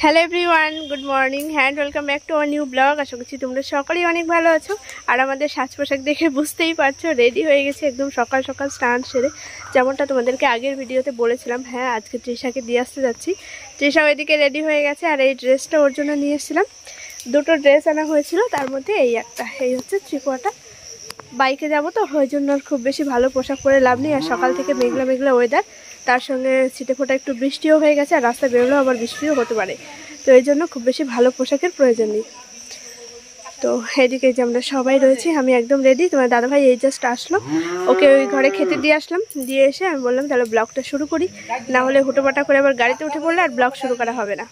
Hello everyone, good morning and welcome back to our new blog. আশা করছি তোমরা সকলেই অনেক ভালো আছো। আর আমাদের সাজ পোশাক দেখে বুঝতেই পারছো, রেডি হয়ে গেছে একদম সকাল সকাল স্নান সেরে, যেমনটা তোমাদেরকে আগের ভিডিওতে বলেছিলাম। হ্যাঁ, আজকে তৃষাকে দিয়ে আসতে যাচ্ছি। তৃষা ওইদিকে রেডি হয়ে গেছে, আর এই ড্রেসটা ওর জন্য নিয়ে এসেছিলাম। দুটো ড্রেস আনা হয়েছিল, তার মধ্যে এই একটা, এই হচ্ছে ত্রিকোয়াটা। বাইকে যাবো তো, ওই জন্য আর খুব বেশি ভালো পোশাক পরে লাভ নেই। আর সকাল থেকে মেঘলা মেঘলা ওয়েদার, তার সঙ্গে ছিটে ফোটা একটু বৃষ্টিও হয়ে গেছে, আর রাস্তায় বেরোলেও আবার বৃষ্টিও হতে পারে, তো এই জন্য খুব বেশি ভালো পোশাকের প্রয়োজন নেই। তো এদিকে যে আমরা সবাই রয়েছি, আমি একদম রেডি। তোমার দাদাভাই এই জাস্ট আসলো, ওকে ওই ঘরে খেতে দিয়ে আসলাম। দিয়ে এসে আমি বললাম তাহলে ব্লগটা শুরু করি, না হলে হুটোপাটা করে আবার গাড়িতে উঠে পড়লে আর ব্লগ শুরু করা হবে না।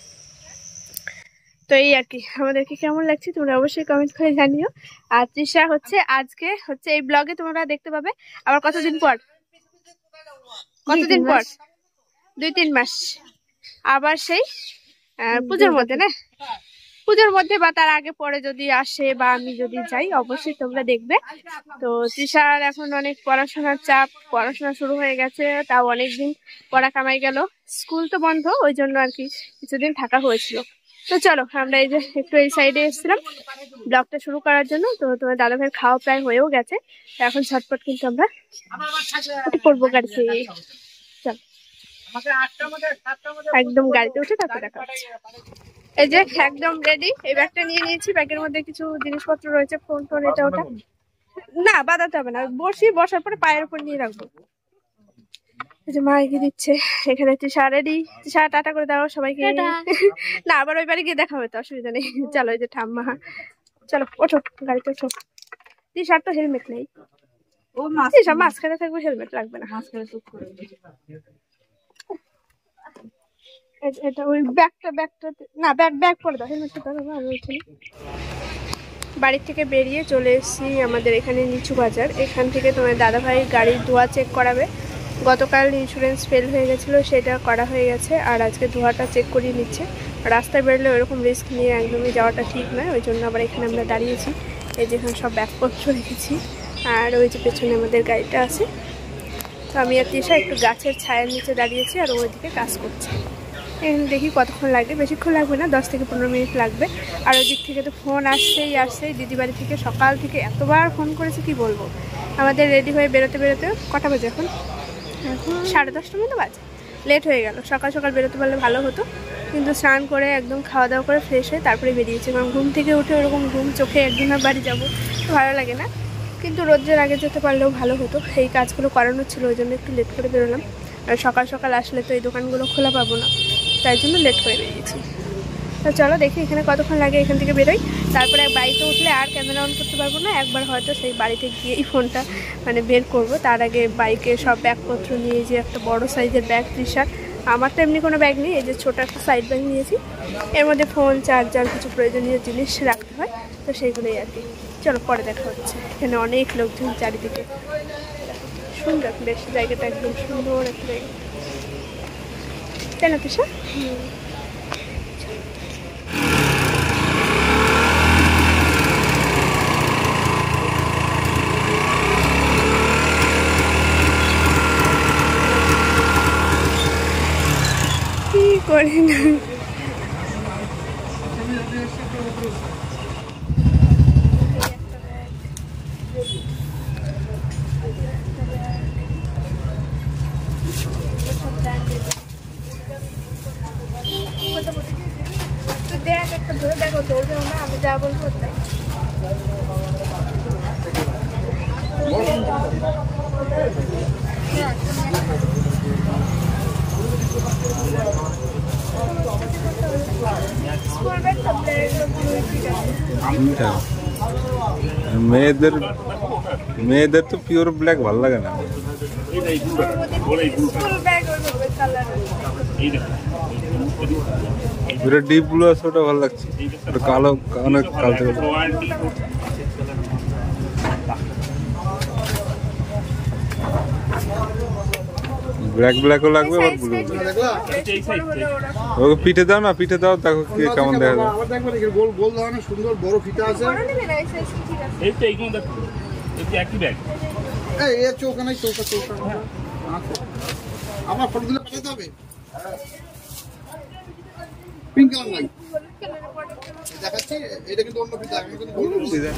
তো এই আর কি, আমাদেরকে কেমন লাগছে তোমরা অবশ্যই কমেন্ট করে জানিও। আর তৃষা আজকে হচ্ছে এই ব্লগে তোমরা দেখতে পাবে আবার কতদিন পর 2-3 মাস আবার সেই পুজোর মধ্যে, না পুজোর মধ্যে বা তার আগে পরে যদি আসে বা আমি যদি যাই, অবশ্যই তোমরা দেখবে। তো তৃষার এখন অনেক পড়াশোনার চাপ, পড়াশোনা শুরু হয়ে গেছে, তাও অনেকদিন পড়া কামাই গেল, স্কুল তো বন্ধ, ওই জন্য আর কি কিছুদিন থাকা হয়েছিল। তো চলো, আমরা এই যে একটু এই সাইডে এসেছিলাম ব্লগটা শুরু করার জন্য। তো তোমার দাদাভাইয়ের খাওয়া প্রায় হয়েও গেছে, এখন ঝটপট কিন্তু আমরা করবো গাড়িতে। চল, একদম গাড়িতে উঠে তারপর দেখা হচ্ছে। এই যে একদম রেডি, এই ব্যাগটা নিয়ে নিয়েছি, ব্যাগের মধ্যে কিছু জিনিসপত্র রয়েছে, ফোন টোন, এটা ওটা না বাঁধাতে হবে না, বসার পরে পায়ের উপর নিয়ে রাখবো। এই যে মা এগিয়ে দিচ্ছে, এখানে তৃষা রেডি। তৃষা টাটা করে দাও সবাইকে। না, আবার ওই বাড়ি গিয়ে দেখা হবে, তো অসুবিধা নেই। চলো, এই যে ঠাম্মা, চলো ওঠো গাড়িতে ওঠো। তৃষার তো হেলমেট নেই, তৃষা মাঝখানে থাকবে, হেলমেট লাগবে না। এটা ওই ব্যাগটা না, ব্যাগ পরে দাও, হেলমেটটা ধরো। বাড়ির থেকে বেরিয়ে চলে এসেছি আমাদের এখানে নিচু বাজার। এখান থেকে তোমার দাদাভাই গাড়ির ধোঁয়া চেক করাবে। গতকাল ইন্স্যুরেন্স ফেল হয়ে গেছিলো, সেটা করা হয়ে গেছে, আর আজকে ধোঁয়াটা চেক করিয়ে নিচ্ছে। রাস্তায় বেরোলে ওরকম রিস্ক নিয়ে একদমই যাওয়াটা ঠিক নয়, ওই জন্য আবার এখানে আমরা দাঁড়িয়েছি। এই যেখানে সব ব্যাগপত্র রেখেছি, আর ওই যে পেছনে আমাদের গাড়িটা আছে। তো আমি আর তৃষা একটু গাছের ছায়ার নিচে দাঁড়িয়েছি, আর ওইদিকে কাজ করছে। দেখি কতক্ষণ লাগবে, বেশিক্ষণ লাগবে না, 10 থেকে 15 মিনিট লাগবে। আর ওই দিক থেকে তো ফোন আসছেই দিদি বাড়ি থেকে, সকাল থেকে এতবার ফোন করেছে কি বলবো। আমাদের রেডি হয়ে বেরোতে কটা বাজে এখন 10:30 মতো বাজে, লেট হয়ে গেল। সকাল সকাল বেরোতে পারলে ভালো হতো, কিন্তু স্নান করে একদম খাওয়া দাওয়া করে ফ্রেশ হয়ে তারপরে বেরিয়েছি। কারণ ঘুম থেকে উঠে ওরকম ঘুম চোখে একদিনের বাড়ি যাবো ভালো লাগে না, কিন্তু রোদ্রের আগে যেতে পারলেও ভালো হতো। এই কাজগুলো করানো ছিল, ওই জন্য একটু লেট করে বেরোলাম। আর সকাল সকাল আসলে তো এই দোকানগুলো খোলা পাবো না, তাই জন্য লেট করে বেরিয়েছি। তো চলো দেখি এখানে কতক্ষণ লাগে, এখান থেকে বেরোই। তারপরে বাড়িতে উঠলে আর ক্যামেরা অন করতে পারবো না, একবার হয়তো সেই বাড়িতে গিয়েই ফোনটা বের করব। তার আগে বাইকে সব ব্যাগপত্র নিয়ে, যে একটা বড় সাইজের ব্যাগ তৃষার, আমার তো এমনি কোনো ব্যাগ নেই, এই যে ছোটো একটা সাইড ব্যাগ নিয়েছি, এর মধ্যে ফোন, চার্জার, কিছু প্রয়োজনীয় জিনিস রাখতে হয়, তো সেইগুলোই আর কি। চলো পরে দেখা হচ্ছে। এখানে অনেক লোকজন চারিদিকে, সুন্দর বেশ জায়গাটা, একদম সুন্দর একটা জায়গা, তাই না তৃষা? কি করে না, দেখ একটা ধরে দেখো, ধরবেও না, আমি যা বলবো তাই। মেয়েদের তো পিওর ব্ল্যাক ভালো লাগে না, ডিপ ব্লু আছে, ওটা ভালো লাগছে, ওটা কালো, অনেক কালচে। ব্ল্যাকও লাগবে, আবার ব্লু। ওকে পিঠে দাও না, পিঠে দাও, দেখো কি কেমন দেখা যায়। গোল গোল ধরনের সুন্দর বড় ফিতা আছে। এই তো এইগুলো দেখো, এই একই ব্যাগ। এই চৌকা নাই, চৌকা আমার ফটো দিলে পাঠাতে হবে। পিঙ্ক কালার নাই হলুদ কালারের বর্ডার দেখাচ্ছি, এটা কিন্তু অন্য ফিতা, এখন কিন্তু হলুদ ফিতা।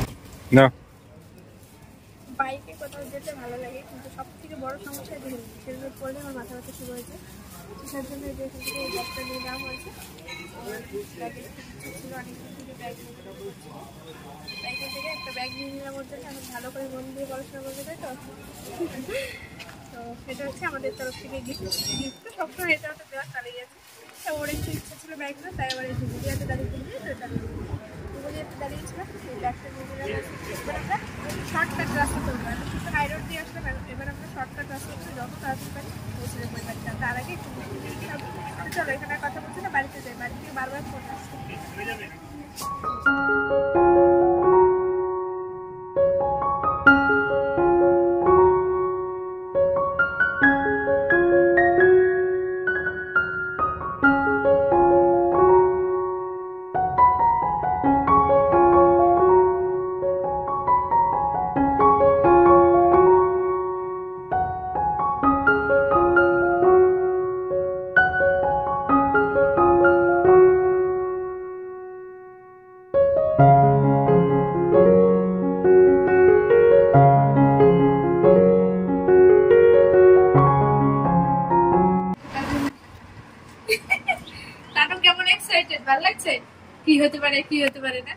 না বাইকে কোথাও যেতে ভালো লাগে, কিন্তু সব থেকে বড় সমস্যা যে হেলমেট পরলে আমার মাথা ব্যথা শুরু হয়েছে। সেটার জন্য যে এখান থেকে এই ব্যাগটা নিয়ে নেওয়া হয়েছে। আমার ব্যাগে একটু কিছু ছিল, অনেকদিন থেকে ব্যাগ নিয়ে করছিল, এখান থেকে একটা ব্যাগ নিয়ে নিলাম ওর জন্য। এখন ভালো করে মন দিয়ে পড়াশোনা করবে, তাই তো? তো এটা হচ্ছে আমাদের তরফ থেকে গিফট। গিফট তো সবসময় এটা ওটা দেওয়া চালিয়ে গেছে। তো ওর একটু ইচ্ছা ছিল ব্যাগটা, তাই আবার এই ঝুমুরিয়াতে দাঁড়িয়ে কিনবে, তো ঝুমুরিয়াতে দাঁড়িয়েছিলাম। এই ব্যাগটা নিয়ে নিলাম। এবার আমরা শর্টকাট রাস্তা করবো, আমি শুধু হাই রোড দিয়ে আসলাম। এবার আমরা শর্টকাট রাস্তা হচ্ছে যত তাড়াতাড়ি পারি পৌঁছে যাবো বাড়িটা। তার আগে একটু মিষ্টি মিষ্টি খাবো। চলো এখানে আর কথা বলছি না, বাড়িতে যাই। বাড়ি থেকে বারবার ফোন আসছে। তানু কেমন এক্সাইটেড, ভালো লাগছে? কি হতে পারে কি হতে পারে না।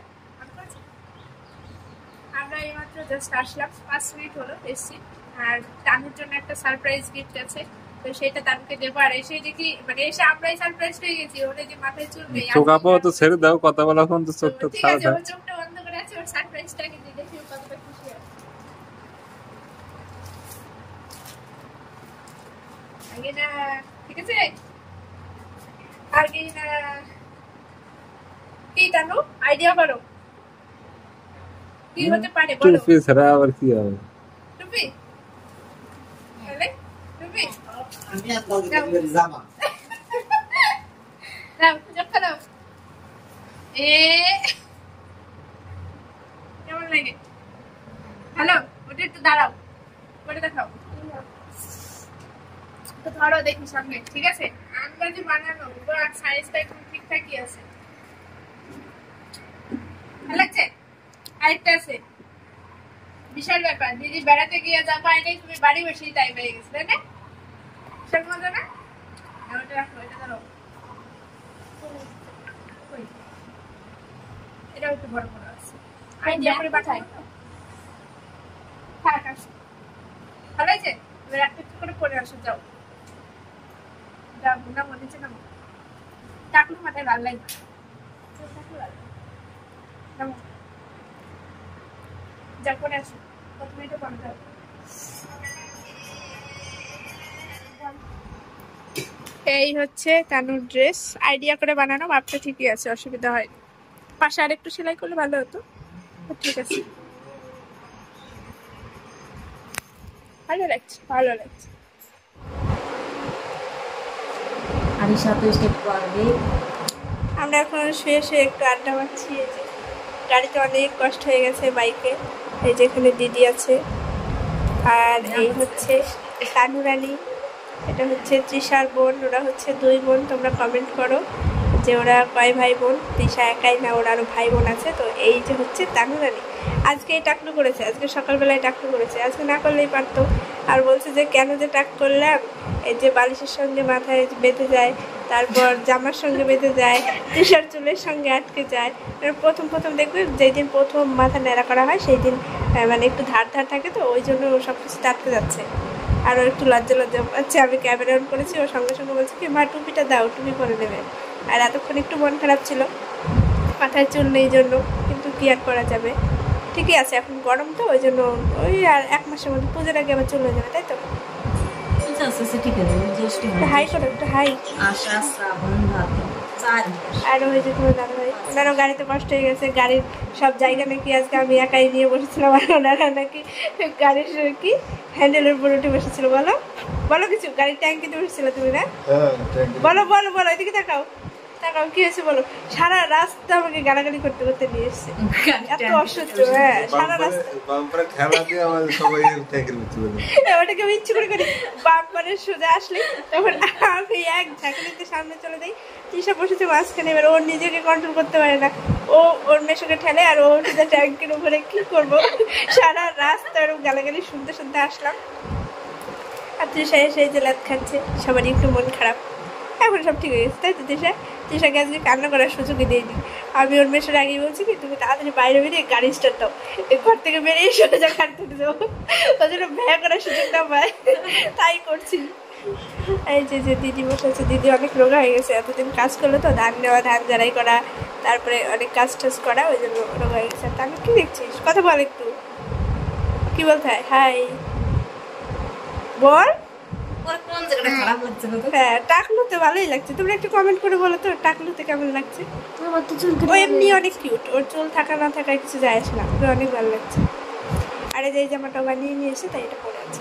আমরা এইমাত্র জাস্ট আসলাম, 5 মিনিট হলো এসছি। আর তানুর জন্য একটা সারপ্রাইজ গিফট আছে, তো সেটা তানুকে দেবো। আর এসে দেখি মানে এসে আমরাই সারপ্রাইজ হয়ে গেছি। ওরে যে মাথায় চুল নেই, চোখ আপাও তো ছেড়ে দাও, কথা বলা এখন তো চোখটা ঠিক ছাড়া আছে, দাও। ওর চোখটা বন্ধ করে আছে। ওর সারপ্রাইজটাকে দিয়ে দেখি ও কতটা খুশি হয়। আগে না, ঠিক আছে? আগে না, কি তানু আইডিয়া করো, কি হতে পারে বলো? টুপি ছাড়া আবার কি হবে? টুপি? তাহলে টুপি আমি আর কাউকে দেখতে পারি জামা। দাও, চোখটা দাও। কেমন লাগে? হ্যালো, ওটা একটু দাঁড়াও, করে দেখাও। তো ধরো দেখি সামনে, ঠিক আছে? আন্দাজে বানানো, সাইজটা এখন ঠিকঠাকই আছে। ভালো লাগছে? আরেকটা আছে, বিশাল ব্যাপার। দিদি বেড়াতে গিয়ে যা পায় নাই, তুমি বাড়ি বসেই তাই পেয়ে গেছো, তাই না? বিশাল মজা না? ওটা রাখো, এটা ধরো। এটাও একটু বড় বড় আছে, আইডিয়া করে পাঠাই। থাক, আসো। ভালো হয়েছে? এবার একটা একটু করে পরে আসো, যাও যাও। না মনে হচ্ছে না, টাকুর মাথায় ভালো লাগবে। যা করে আসো, প্রথমে এটা বন্ধ হবে। এই হচ্ছে তানুর ড্রেস, আইডিয়া করে বানানো, মাপটা ঠিকই আছে, অসুবিধা হয়নি। পাশে আর একটু সেলাই করলে ভালো হতো, ঠিক আছে। ভালো লাগছে, ভালো লাগছে। আমরা এখন শুয়ে শুয়ে একটু আড্ডা মারছি। এই যে গাড়িতে অনেক কষ্ট হয়ে গেছে, বাইকে। এই যে এখানে দিদি আছে, আর এই হচ্ছে তানু রানী, এটা হচ্ছে তৃষার বোন। ওরা হচ্ছে 2 বোন। তোমরা কমেন্ট করো যে ওরা কয় ভাই বোন। তৃষা একাই না, ওর আরও ভাই বোন আছে। তো এই যে হচ্ছে তানু রানী, আজকে এই টাকলু করেছে, আজকে সকালবেলায় টাকলু করেছে। আজকে না করলেই পারতো। আর বলছে যে কেন যে টাক করলাম, এই যে বালিশের সঙ্গে মাথায় বেঁধে যায়, তারপর জামার সঙ্গে বেঁধে যায়, তৃষার চুলের সঙ্গে আটকে যায়। প্রথম প্রথম দেখবে যেদিন প্রথম মাথা ন্যাড়া করা হয় সেই দিন মানে একটু ধার ধার থাকে, তো ওই জন্য সব কিছু আটকে যাচ্ছে। আর ও একটু লজ্জা লজ্জা পাচ্ছে। আমি ক্যামেরা অন করেছি, ওর সঙ্গে সঙ্গে বলছি কি মা টুপিটা দাও, টুপি পরে নেবে। আর এতক্ষণ একটু মন খারাপ ছিল, মাথায় চুল নেই জন্য, কিন্তু কি আর করা যাবে। ঠিকই আছে, এখন গরম তো ওই জন্য। ওই আর 1 মাসের মধ্যে পুজোর আগে আবার চুল হয়ে যাবে, তাই তো? হাই করো, একটু হাই। আর ওই যে তোমার দাদা ভাই, ওনারও গাড়িতে কষ্ট হয়ে গেছে। গাড়ির সব জায়গা নাকি আজকে আমি একাই নিয়ে বসেছিলাম, আর ওনারা নাকি গাড়ির কি হ্যান্ডেলের উপর উঠে বসেছিল। বলো বলো কিছু, গাড়ির ট্যাঙ্কিতে বসেছিল তুমি না? বলো বলো বলো, এদিকে তাকাও। তাকাও কি হয়েছে বলো। সারা রাস্তা আমাকে গালাগালি করতে করতে নিয়ে এসছে, এত অসহ্য। হ্যাঁ সারা রাস্তা বাম্পারে ঠেলা দিয়ে আমাদের সবাই ট্যাঙ্কের ভিতরে চলে যায়। ওটাকে আমি ইচ্ছে করে করি বাম্পারের সোজা আসলে তখন আমি এক ঝাঁকুনিতে সামনে চলে যাই। তৃষা বসেছে মাঝখানে, এবার ওর নিজেকে কন্ট্রোল করতে পারে না, ও ওর মেশোকে ঠেলে আর ও সোজা ট্যাঙ্কের উপরে। কি করবো, সারা রাস্তা ওরকম গালাগালি শুনতে শুনতে আসলাম। আর তৃষা এসে যে লাত খাচ্ছে, সবারই একটু মন খারাপ। এখন সব ঠিক হয়ে গেছে তাই তো। তৃষাকে আজকে কান্না করার সুযোগই দিইনি। আমি ওর মেশোর আগেই বলছি কি তুমি তাড়াতাড়ি বাইরে বেরিয়ে গাড়ি স্টার্ট দাও, এই ঘর থেকে বেরিয়ে সোজা গাড়ি তুলে দেবো, ওই জন্য ভ্যা করার সুযোগ না পায়, তাই করছি। এই যে যে দিদি বসে আছে, দিদি অনেক রোগা হয়ে গেছে, এতদিন কাজ করলো তো, ধান নেওয়া, ধান ঝাড়াই করা, তারপরে অনেক কাজ টাজ করা, ওই জন্য রোগা হয়ে গেছে। তাহলে কি দেখছিস, কথা বল একটু, কি বলতে হয়? হাই বল। হ্যাঁ টাকলুতে ভালোই লাগছে, তোমরা একটু কমেন্ট করে বলো তো টাকলুতে কেমন লাগছে। ও এমনি অনেক কিউট, ওর চুল থাকা না থাকায় কিছু যায় আসে না, ওকে অনেক ভালো লাগছে। আর এই যে জামাটা বানিয়ে নিয়ে এসে তাই এটা পরে আছে।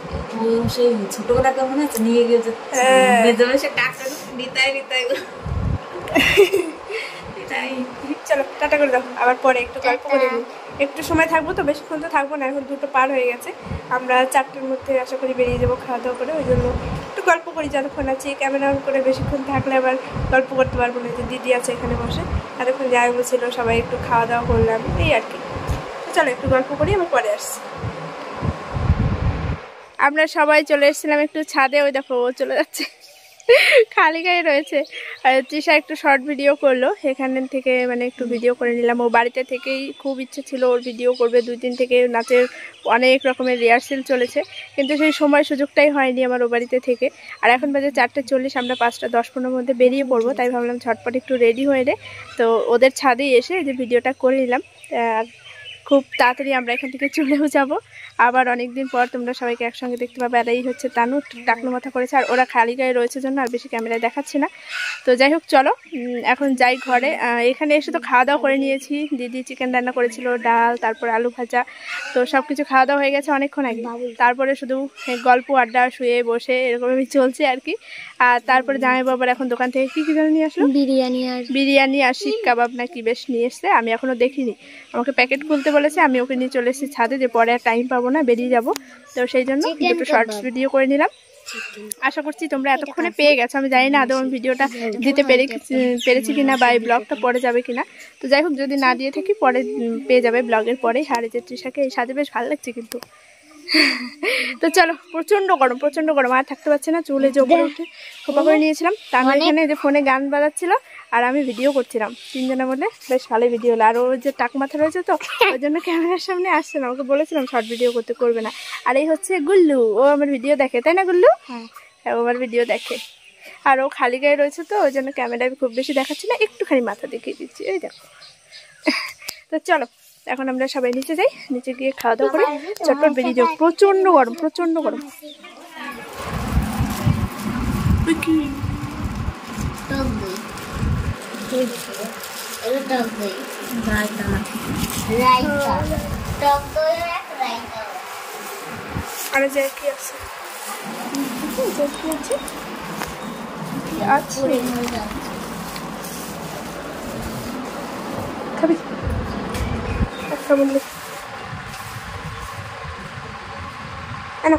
সেই ছোটবেলা কেমন আছে নিয়ে গিয়েছে চলো টাটা করে দাও, আবার পরে একটু গল্প করে নিই। একটু সময় থাকবো তো, বেশিক্ষণ তো থাকবো না, এখন 2টো পার হয়ে গেছে। আমরা 4টের মধ্যে আশা করি বেরিয়ে যাবো খাওয়া দাওয়া করে, ওই জন্য একটু গল্প করি যতক্ষণ আছি। ক্যামেরা অন করে বেশিক্ষণ থাকলে আবার গল্প করতে পারবো না। যে দিদি আছে এখানে বসে, এতক্ষণ যাই বলছিল, সবাই একটু খাওয়া দাওয়া করলাম, এই আর কি। চলো একটু গল্প করি, আবার পরে আসছি। আমরা সবাই চলে এসেছিলাম একটু ছাদে, ওই দেখো ও চলে যাচ্ছে, খালি গায়ে রয়েছে। আর তৃষা একটু শর্ট ভিডিও করলো, এখান থেকে মানে একটু ভিডিও করে নিলাম। ও বাড়িতে থেকেই খুব ইচ্ছে ছিল ওর ভিডিও করবে, 2 দিন থেকে নাচের অনেক রকমের রিহার্সেল চলেছে, কিন্তু সেই সময় সুযোগটাই হয়নি আমার ও বাড়িতে থেকে। আর এখন বাজে 4:40, আমরা 5:10-15 মধ্যে বেরিয়ে পড়বো, তাই ভাবলাম ঝটপট একটু রেডি হয়ে নে। তো ওদের ছাদেই এসে যে ভিডিওটা করে নিলাম। খুব তাড়াতাড়ি আমরা এখান থেকে চলেও যাব, আবার অনেক দিন পর তোমরা সবাইকে একসঙ্গে দেখতে পাবে। আর এই হচ্ছে তানু, টাকলু মাথা করেছে, আর ওরা খালি গায়ে রয়েছে জন্য আর বেশি ক্যামেরায় দেখাচ্ছে না। তো যাই হোক চলো এখন যাই ঘরে। এখানে এসে তো খাওয়া দাওয়া করে নিয়েছি, দিদি চিকেন রান্না করেছিল, ডাল, তারপর আলু ভাজা, তো সব কিছু খাওয়া দাওয়া হয়ে গেছে অনেকক্ষণ আগে। তারপরে শুধু গল্প আড্ডা শুয়ে বসে এরকমই চলছে আর কি। আর তারপরে জামাই বাবার এখন দোকান থেকে কি যেন নিয়ে আসলো, বিরিয়ানি আর শিক কাবাব না কি বেশ নিয়ে এসছে, আমি এখনো দেখিনি। আমাকে প্যাকেট খুলতে বলেছে, আমি ওকে নিয়ে চলে এসেছি ছাদে, যে পরে আর টাইম পাবো না, বেরিয়ে যাব। তো সেই জন্য দুটো শর্টস ভিডিও করে নিলাম। আশা করছি তোমরা এতক্ষণে পেয়ে গেছো, আমি জানি না আদৌ আমি ভিডিওটা দিতে পেরেছি কিনা বা এই ব্লগটা পরে যাবে কিনা। তো যাই হোক যদি না দিয়ে থাকি পরে পেয়ে যাবে ব্লগের পরেই। হারে যে তৃষাকে এই সাজে বেশ ভালো লাগছে কিন্তু। তো চলো, প্রচন্ড গরম, আর থাকতে পারছে না, চুলে জোরে উঠে খোপা করে নিয়েছিলাম। তার এখানে যে ফোনে গান বাজাচ্ছিল আর আমি ভিডিও করছিলাম, 3 জনের মধ্যে বেশ ভালো ভিডিও হলো। আর ও যে টাক মাথা রয়েছে তো ওই জন্য ক্যামেরার সামনে আসছে না, ওকে বলেছিলাম শর্ট ভিডিও করবে না। আর এই হচ্ছে গুল্লু, ও আমার ভিডিও দেখে, তাই না গুল্লু? হ্যাঁ ও আমার ভিডিও দেখে। আর ও খালি গায়ে রয়েছে তো ওই জন্য ক্যামেরায় খুব বেশি দেখাচ্ছি না, একটুখানি মাথা দেখিয়ে দিচ্ছি, এই দেখো। তো চলো এখন আমরা সবাই নিচে যাই, নিচে গিয়ে খাওয়া দাওয়া করে চটপট বেরিয়ে যাও। প্রচন্ড গরম। আর যে কি আছে খাবি একটা বললে এনো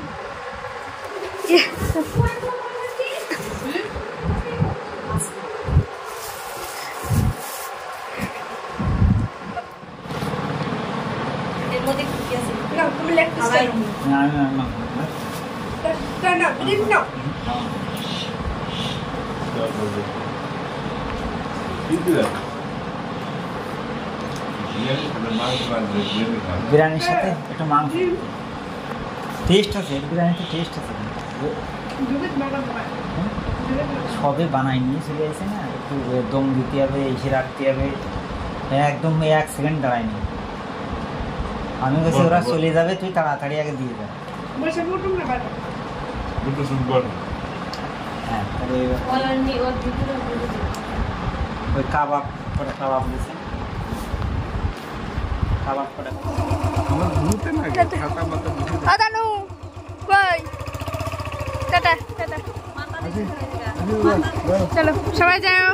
না তুমি লেখ না বিরিয়ানির সাথে একটু মাংস টেস্ট আছে, বিরিয়ানিতে টেস্ট আছে, সবে বানাই নিয়ে চলে আসে না, একটু দম দিতে হবে, এসে রাখতে হবে, একদম 1 সেকেন্ড দাঁড়ায়নি। আমি বলছি ওরা চলে যাবে, তুই তাড়াতাড়ি আগে দিয়ে যাবে। হ্যাঁ ওই কাবাব দিয়েছে, কাবাব করে আমার ঘুরতে না খাতা মাথা টাটা চলো সবাই যাও।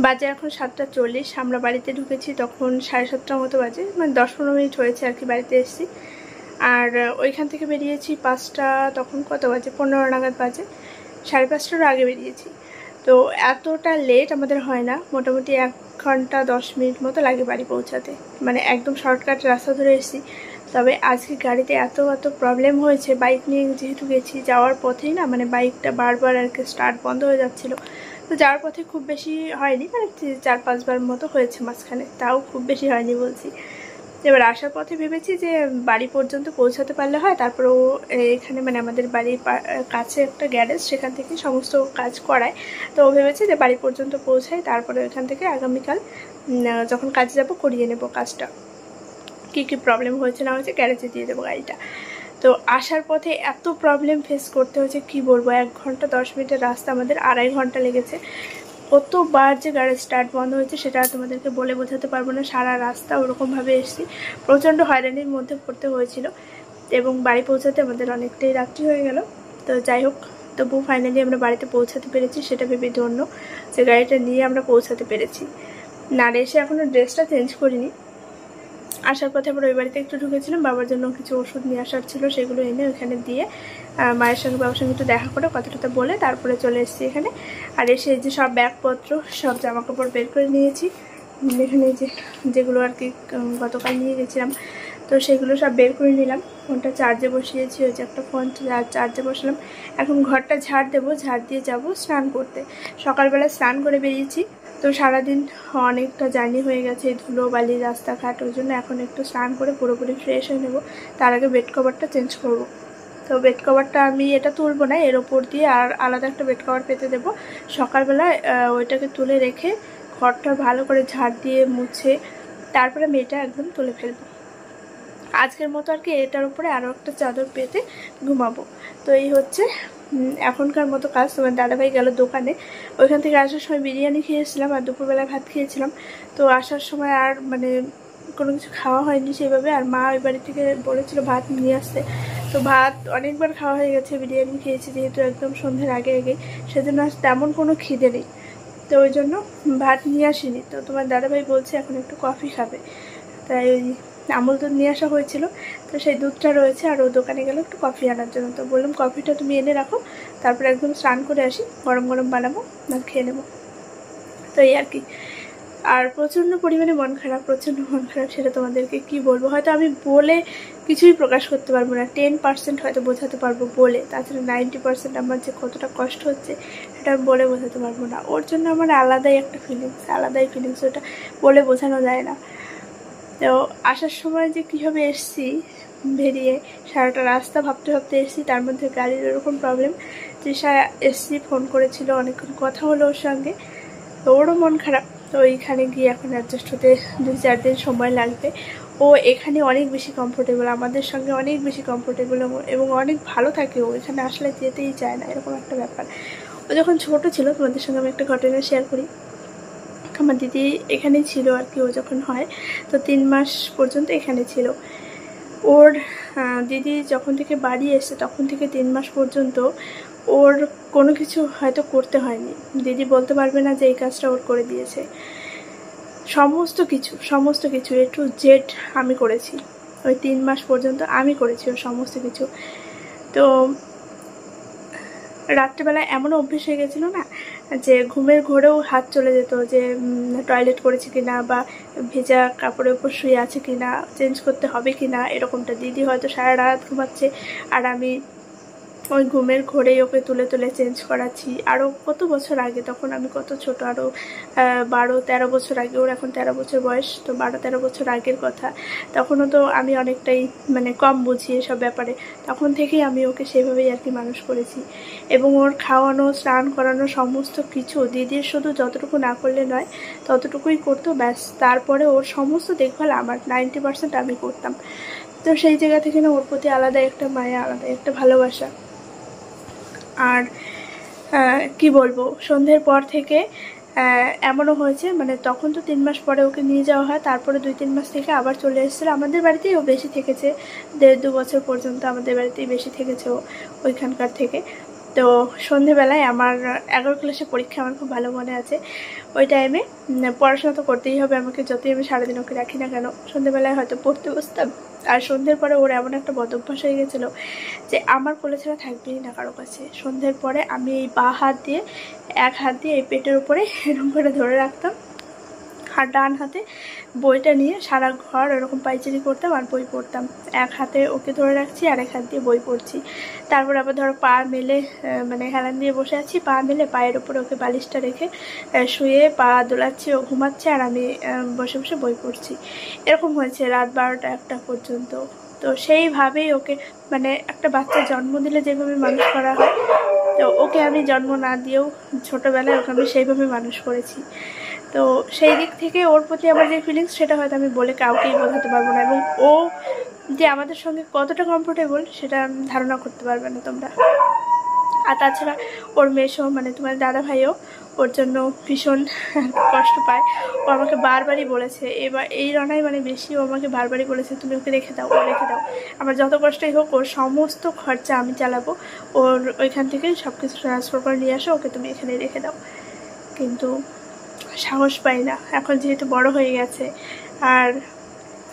বাজে এখন 7:40। আমরা বাড়িতে ঢুকেছি তখন 7:30 মতো বাজে, মানে 10-15 মিনিট হয়েছে আর কি বাড়িতে এসেছি। আর ওইখান থেকে বেরিয়েছি 5টা, তখন কত বাজে 15 নাগাদ বাজে, 5:30টার আগে বেরিয়েছি। তো এতটা লেট আমাদের হয় না, মোটামুটি 1 ঘন্টা 10 মিনিট মতো লাগে বাড়ি পৌঁছাতে, মানে একদম শর্টকাট রাস্তা ধরে এসেছি। তবে আজকে গাড়িতে এত প্রবলেম হয়েছে, বাইক নিয়ে যেহেতু গেছি, যাওয়ার পথেই না মানে বাইকটা বারবার আর কি স্টার্ট বন্ধ হয়ে যাচ্ছিলো। তো যাওয়ার পথে খুব বেশি হয়নি, মানে 4-5 বার মতো হয়েছে মাঝখানে, তাও খুব বেশি হয়নি বলছি। এবার আসার পথে ভেবেছি যে বাড়ি পর্যন্ত পৌঁছাতে পারলে হয়, তারপরেও এখানে মানে আমাদের বাড়ির কাছে একটা গ্যারেজ, সেখান থেকে সমস্ত কাজ করায়। তো ভেবেছি যে বাড়ি পর্যন্ত পৌঁছাই, তারপরে ওইখান থেকে আগামীকাল যখন কাজে যাব করিয়ে নেব কাজটা, কী কী প্রবলেম হয়েছে না হয়েছে গ্যারেজে দিয়ে দেবো গাড়িটা। তো আসার পথে এত প্রবলেম ফেস করতে হয়েছে কি বলবো, 1 ঘন্টা 10 মিনিটের রাস্তা আমাদের 2.5 ঘন্টা লেগেছে। কতবার যে গাড়ি স্টার্ট বন্ধ হয়েছে সেটা তোমাদেরকে বলে বোঝাতে পারবো না। সারা রাস্তা ওরকমভাবে এসেছি, প্রচণ্ড হয়রানির মধ্যে পড়তে হয়েছিল এবং বাড়ি পৌঁছাতে আমাদের অনেকটাই রাত্রি হয়ে গেল। তো যাই হোক, তবু ফাইনালি আমরা বাড়িতে পৌঁছাতে পেরেছি, সেটা ভেবে ধন্য যে গাড়িটা নিয়ে আমরা পৌঁছাতে পেরেছি। না এসে এখনও ড্রেসটা চেঞ্জ করিনি। আসার পথে আবার ওই বাড়িতে একটু ঢুকেছিলাম, বাবার জন্য কিছু ওষুধ নিয়ে আসার ছিল, সেগুলো এনে ওইখানে দিয়ে মায়ের সঙ্গে বাবার সঙ্গে একটু দেখা করে কথাটা বলে তারপরে চলে এসেছি এখানে। আর এসে এই যে সব ব্যাগপত্র, সব জামাকাপড় বের করে নিয়েছি, এখানে যেগুলো আর কি গতকাল নিয়ে গেছিলাম, তো সেগুলো সব বের করে নিলাম। ফোনটা চার্জে বসিয়েছি, ওই যে একটা ফোন চার্জে বসালাম। এখন ঘরটা ঝাড় দেবো, ঝাড় দিয়ে যাব স্নান করতে। সকালবেলা স্নান করে বেরিয়েছি, তো সারাদিন অনেকটা জার্নি হয়ে গেছে, ধুলো বালি রাস্তাঘাট, ওই জন্য এখন একটু স্নান করে পুরোপুরি ফ্রেশ হয়ে নেব। তার আগে বেড কভারটা চেঞ্জ করব। তো বেড কভারটা আমি এটা তুলবো না, এর ওপর দিয়ে আর আলাদা একটা বেড কভার পেতে দেবো। সকালবেলায় ওইটাকে তুলে রেখে ঘরটা ভালো করে ঝাড় দিয়ে মুছে তারপরে মেয়েটা একদম তুলে ফেলবো। আজকের মতো আর কি এটার উপরে আরও একটা চাদর পেতে ঘুমাবো। তো এই হচ্ছে এখনকার মতো কাজ। তোমার দাদাভাই গেল দোকানে, ওইখান থেকে আসার সময় বিরিয়ানি খেয়েছিলাম আর দুপুরবেলায় ভাত খেয়েছিলাম। তো আসার সময় আর মানে কোনো কিছু খাওয়া হয়নি সেভাবে, আর মা ওই বাড়ি থেকে বলেছিল ভাত নিয়ে আসতে। তো ভাত অনেকবার খাওয়া হয়ে গেছে, বিরিয়ানি খেয়েছি যেহেতু একদম সন্ধ্যের আগে আগে, সেজন্য আজ তেমন কোনো খিদে নেই, তো ওই জন্য ভাত নিয়ে আসিনি। তো তোমার দাদাভাই বলছে এখন একটু কফি খাবে, তাই ওই আমুল দুধ নিয়ে আসা হয়েছিল, তো সেই দুধটা রয়েছে, আর ও দোকানে গেল একটু কফি আনার জন্য। তো বললাম কফিটা তুমি এনে রাখো, তারপরে একদম স্নান করে আসি, গরম গরম বানাবো আর খেয়ে নেবো। তো এই আর কি। আর প্রচণ্ড পরিমাণে মন খারাপ, সেটা তোমাদেরকে কি বলবো, হয়তো আমি বলে কিছুই প্রকাশ করতে পারবো না। 10% হয়তো বোঝাতে পারবো বলে, তাছাড়া 90% আমার যে কতটা কষ্ট হচ্ছে সেটা আমি বলে বোঝাতে পারবো না। ওর জন্য আমার আলাদাই একটা ফিলিংস, ওটা বলে বোঝানো যায় না। তো আসার সময় যে কীভাবে এসছি বেরিয়ে, সারাটা রাস্তা ভাবতে এসছি, তার মধ্যে গাড়ির এরকম প্রবলেম। তৃষা এসছি, ফোন করেছিল, অনেকক্ষণ কথা হলো ওর সঙ্গে, তো ওরও মন খারাপ। তো ওইখানে গিয়ে এখন অ্যাডজাস্ট হতে 2-4 দিন সময় লাগবে। ও এখানে অনেক বেশি কমফোর্টেবল, আমাদের সঙ্গে অনেক বেশি কমফোর্টেবল এবং অনেক ভালো থাকে। ও এখানে আসলে যেতেই চায় না, এরকম একটা ব্যাপার। ও যখন ছোট ছিল, তোমাদের সঙ্গে আমি একটা ঘটনা শেয়ার করি। আমার দিদি এখানেই ছিল আর কি, ও যখন হয় তো 3 মাস পর্যন্ত এখানে ছিল। ওর দিদি যখন থেকে বাড়ি এসে তখন থেকে 3 মাস পর্যন্ত ওর কোনো কিছু হয়তো করতে হয়নি। দিদি বলতে পারবে না যে এই কাজটা ওর করে দিয়েছে। সমস্ত কিছু A to Z আমি করেছি, ওই 3 মাস পর্যন্ত আমি করেছি ওর সমস্ত কিছু। তো রাত্রেবেলা এমনও অভ্যেস হয়ে গেছিলো না যে ঘুমের ঘোরেও হাত চলে যেত যে টয়লেট করেছে কিনা, বা ভেজা কাপড়ের উপর শুয়ে আছে কিনা, চেঞ্জ করতে হবে কিনা, এরকমটা। দিদি হয়তো সারা রাত ঘুমাচ্ছে আর আমি ওই ঘুমের ঘোরেই ওকে তুলে তুলে চেঞ্জ করাচ্ছি। আরও কত বছর আগে, তখন আমি কত ছোট, আরও 12-13 বছর আগে, ওর এখন 13 বছর বয়স, তো 12-13 বছর আগের কথা। তখনও তো আমি অনেকটাই মানে কম বুঝি এসব ব্যাপারে, তখন থেকেই আমি ওকে সেভাবেই আর কি মানুষ করেছি। এবং ওর খাওয়ানো, স্নান করানো, সমস্ত কিছু দিদির শুধু যতটুকু না করলে নয় ততটুকুই করতো, ব্যাস। তারপরে ওর সমস্ত দেখভাল আমার 90% আমি করতাম। তো সেই জায়গা থেকে না ওর প্রতি আলাদা একটা মায়া, আলাদা একটা ভালোবাসা। আর কি বলবো, সন্ধ্যের পর থেকে এমনও হয়েছে, মানে তখন তো 3 মাস পরে ওকে নিয়ে যাওয়া হয়, তারপরে 2-3 মাস থেকে আবার চলে এসেছিলো আমাদের বাড়িতেই। ও বেশি থেকেছে, 1.5-2 বছর পর্যন্ত আমাদের বাড়িতেই বেশি থেকেছে ও ওইখানকার থেকে। তো সন্ধেবেলায় আমার 11 ক্লাসে পরীক্ষা, আমার খুব ভালো মনে আছে। ওই টাইমে পড়াশোনা তো করতেই হবে আমাকে, যতই আমি সারাদিন ওকে রাখি না কেন, সন্ধেবেলায় হয়তো পড়তে বসতাম। আর সন্ধ্যের পরে ওর এমন একটা বদ অভ্যাস হয়ে গেছিলো যে আমার কোলে ছাড়া থাকবেই না কারো কাছে। সন্ধ্যের পরে আমি এই এক হাত দিয়ে এই পেটের উপরে এরকম করে ধরে রাখতাম, আর ডান হাতে বইটা নিয়ে সারা ঘর এরকম পাইচারি করতাম আর বই পড়তাম। এক হাতে ওকে ধরে রাখছি আর এক হাত দিয়ে বই পড়ছি। তারপর আবার ধরো পা মেলে, মানে হেলান দিয়ে বসে আছি, পা মেলে পায়ের উপরে ওকে বালিশটা রেখে শুয়ে পা দোলাচ্ছি, ও ঘুমাচ্ছে আর আমি বসে বসে বই পড়ছি। এরকম হয়েছে রাত 12টা-1টা পর্যন্ত। তো সেইভাবেই ওকে, মানে একটা বাচ্চা জন্ম দিলে যেভাবে মানুষ করা হয়, তো ওকে আমি জন্ম না দিয়েও ছোটোবেলায় ওকে আমি সেইভাবে মানুষ করেছি। তো সেই দিক থেকে ওর প্রতি আমার যে ফিলিংস, সেটা হয়তো আমি বলে কাউকেই বোঝাতে পারবো না। এবং ও যে আমাদের সঙ্গে কতটা কমফোর্টেবল সেটা ধারণা করতে পারবে না তোমরা। আর তাছাড়া ওর মেশো, মানে তোমার দাদা ভাইও ওর জন্য ভীষণ কষ্ট পায়। ও আমাকে বারবারই বলেছে, এবার এই রনাই মানে বেশি, ও আমাকে বারবারই বলেছে তুমি ওকে রেখে দাও, ও রেখে দাও। আমার যত কষ্টই হোক ওর সমস্ত খরচা আমি চালাবো, ওর ওইখান থেকে সব কিছু ট্রান্সফার করে নিয়ে আসো, ওকে তুমি এখানে রেখে দাও। কিন্তু সাহস পাই না, এখন যেহেতু বড় হয়ে গেছে আর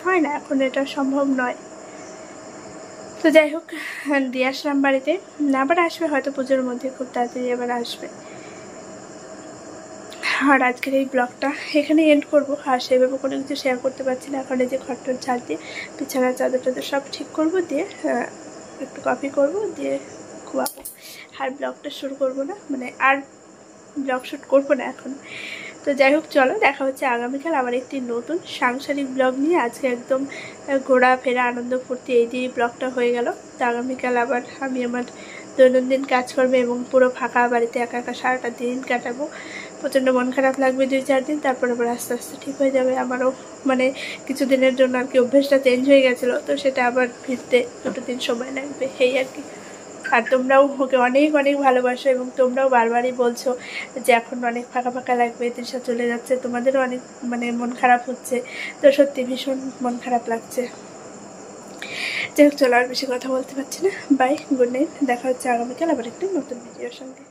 হয় না, এখন এটা সম্ভব নয়। তো যাই হোক, দিয়ে আসলাম বাড়িতে, আবার আসবে হয়তো পুজোর মধ্যে, খুব তাড়াতাড়ি আবার আসবে। আর আজকের এই ব্লগটা এখানে এন্ড করবো। আর সেভাবে কোনো কিছু শেয়ার করতে পারছি না, এখন এই যে ঘরটার ঝাড় দিয়ে বিছানার চাদর টাদর সব ঠিক করবো, দিয়ে একটু কফি করবো, দিয়ে ঘুমাবো। আর ব্লগটা শুরু করবো না, মানে আর ব্লগ শ্যুট করবো না এখন। তো যাই হোক, চলো দেখা হচ্ছে আগামীকাল আবার একটি নতুন সাংসারিক ব্লগ নিয়ে। আজকে একদম ঘোরাফেরা, আনন্দ ফুর্তি এই দিয়ে ব্লগটা হয়ে গেল। তো আগামীকাল আবার আমি আমার দৈনন্দিন কাজকর্মে এবং পুরো ফাঁকা বাড়িতে একা একা সারাটা দিন কাটাবো। প্রচণ্ড মন খারাপ লাগবে 2-4 দিন, তারপর আবার আস্তে আস্তে ঠিক হয়ে যাবে। আমারও মানে কিছুদিনের জন্য আর কি অভ্যেসটা চেঞ্জ হয়ে গেছিলো, তো সেটা আবার ফিরতে 2 দিন সময় লাগবে, এই আর কি। আর তোমরাও ওকে অনেক অনেক ভালোবাসো এবং তোমরাও বারবারই বলছো যে এখন অনেক ফাঁকা ফাঁকা লাগবে, তৃষা চলে যাচ্ছে, তোমাদেরও অনেক মানে মন খারাপ হচ্ছে। তো সত্যি ভীষণ মন খারাপ লাগছে। যাই হোক, চলো আর বেশি কথা বলতে পারছি না। বাই, গুড নাইট, দেখা হচ্ছে আগামীকাল আবার একটি নতুন ভিডিওর সঙ্গে।